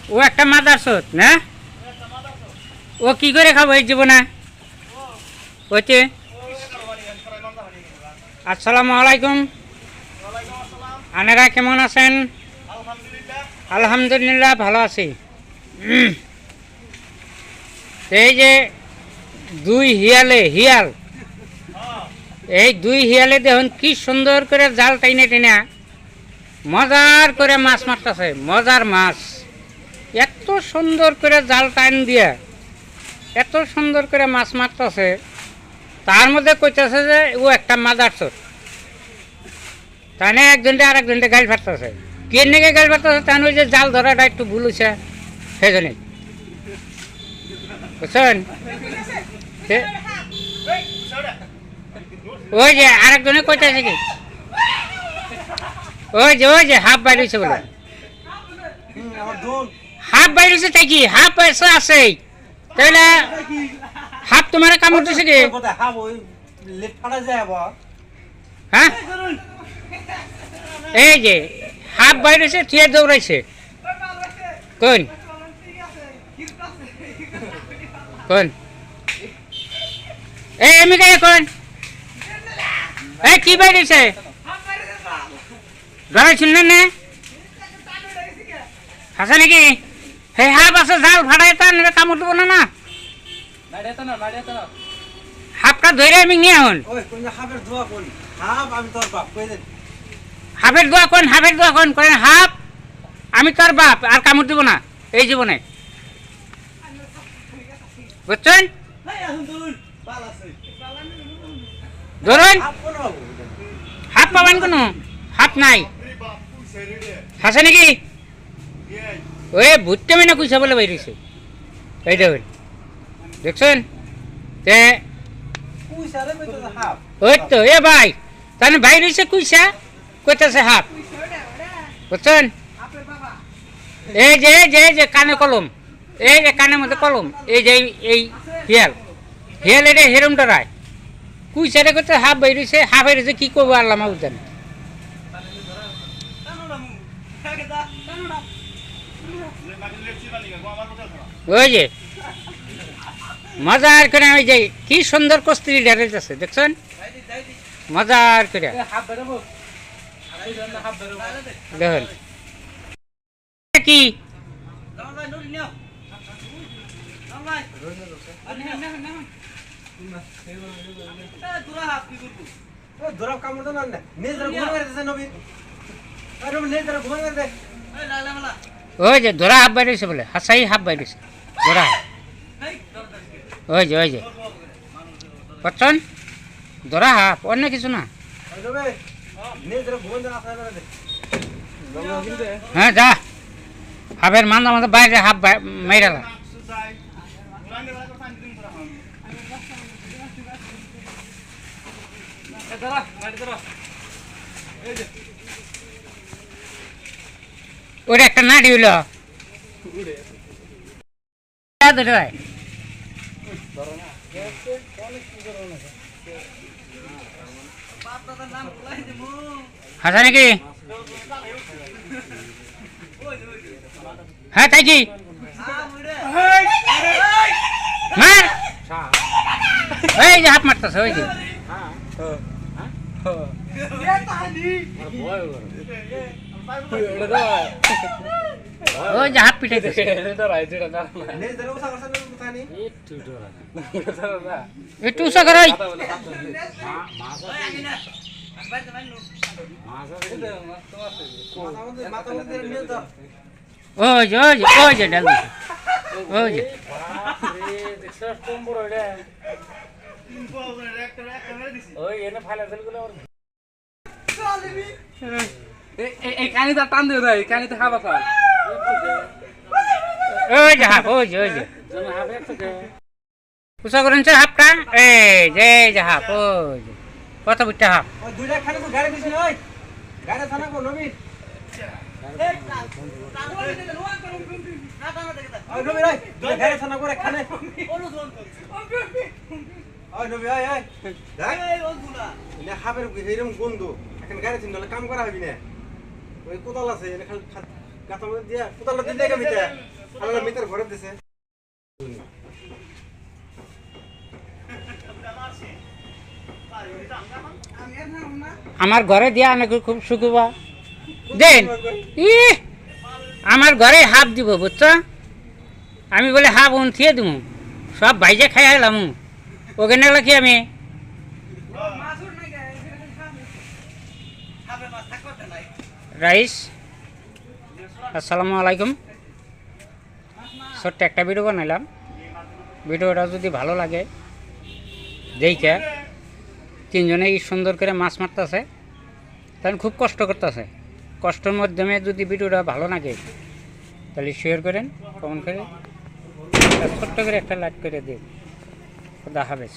ও একটা মাদারচোদ না ও কি করে খাবো এই জীবনে ওইতে আসসালামু আলাইকুম আনারা কেমন আছেন আলহামদুলিল্লাহ ভালো আছি এই যে দুই হিয়াল এই দুই হিয়ালে দেখুন কি সুন্দর করে জাল টাইনে টেনে মজার করে মাছ মারতেছে মজার মাছ এত সুন্দর করে জাল টাইন দিয়ে এত সুন্দর করে মাছ মারতেছে তার মধ্যে কইতেছে যে ও একটা মাদারচোদ তাহলে একজনটা আর একজনটা গাল ফাটতেছে কে নাকি গাল ফাটতেছে তাহলে ওই যে জাল ধরাটা একটু ভুল হয়েছে সেজন্যই বুঝছেন ওই যে আরেকজনে কইতেছে কি ওই যে হাফ বাইর হয়েছে বলে হাফ বাইর হয়েছে তাই কি হাফ আছে তাহলে হাফ তোমার কামড় দিছে কি হ্যাঁ এই যে হাফ বাইর হয়েছে থিয়ে দৌড়াইছে কোন কোন এই আমি কে কোন এই কি বাইর হয়েছে ধরাইছিল না আছে নাকি হে হাফ আছে জাল ফাটাই তার কামড় দেবো না হাফটা ধরে আমি নিয়ে হন হাফের দোয়া কোন করেন হাফ আমি তোর বাপ আর কামড় দিব না এই জীবনে বুঝছেন ধরুন হাফ পাবেন কোনো হাফ নাই আছে নাকি ওই ভুট্টে মেনে কুইসা বলে বাইরেছে এই দেখুন দেখছেন ওই তো এ ভাই তাহলে বাইর হয়েছে কুইসা কইতেছে হাফ বুঝছেন এই যে কানে কলম এই যে কানের মধ্যে কলম এই যে এই হিয়াল এটা হেরম ডরায় কুইসারে করতে হাফ বাইর হয়েছে হাফ হয়েছে কি করবো আল্লাহ মাহবুব জানে ওই যে মজার করে ওই যে কি সুন্দর কস্তুরি ডাইতেছে দেখছেন মজার করে দেখুন কি ওই যে ধরা হাফ বাইরেছে বলে হাসাই হাফ বাইরেছে ধরা ওই যে বুঝছেন ধরা হাফ অন্য কিছু না হ্যাঁ যা হাফের মান্দা মান্দা বাইরে হাফ মেরালা ওটা একটা নাড়ি হইল হাসা নাকি হ্যাঁ তাই কি এই যে হাত মারতেছে ওই যে ওই যে হাত পিটাইতেছে একটু উষা করাই ওই যে ডাল ওই যে এই কানিটা টান দিয়ে দেয় কানিতে খাবার খায় ওই যে হাফ ওই যে উষা করেন হাফটা এই যে হাফ ওই যে কত বুটটা হাফ কাম করা হবি না ওই কোদাল আছে গাতার মধ্যে দিয়া কোদালটা দিলে আল্লাহ মিটার ঘরে দিছে আমার ঘরে দিয়া অনেক খুব সুখবা দেন ই আমার ঘরে হাফ দিব বুঝছো আমি বলে হাফ উঠিয়ে দিব সব ভাইজে খাই আলাম ওখানে কি আমি রাইস আসসালামু আলাইকুম ছোট্ট একটা ভিডিও বানাইলাম ভিডিওটা যদি ভালো লাগে দেখে তিনজনে এই সুন্দর করে মাছ মারতেছে তাহলে খুব কষ্ট করতেছে কষ্টের মাধ্যমে যদি ভিডিওটা ভালো লাগে তাহলে শেয়ার করেন কমেন্ট করে ছোট্ট করে একটা লাইক করে দিন খুদা হাফেজ।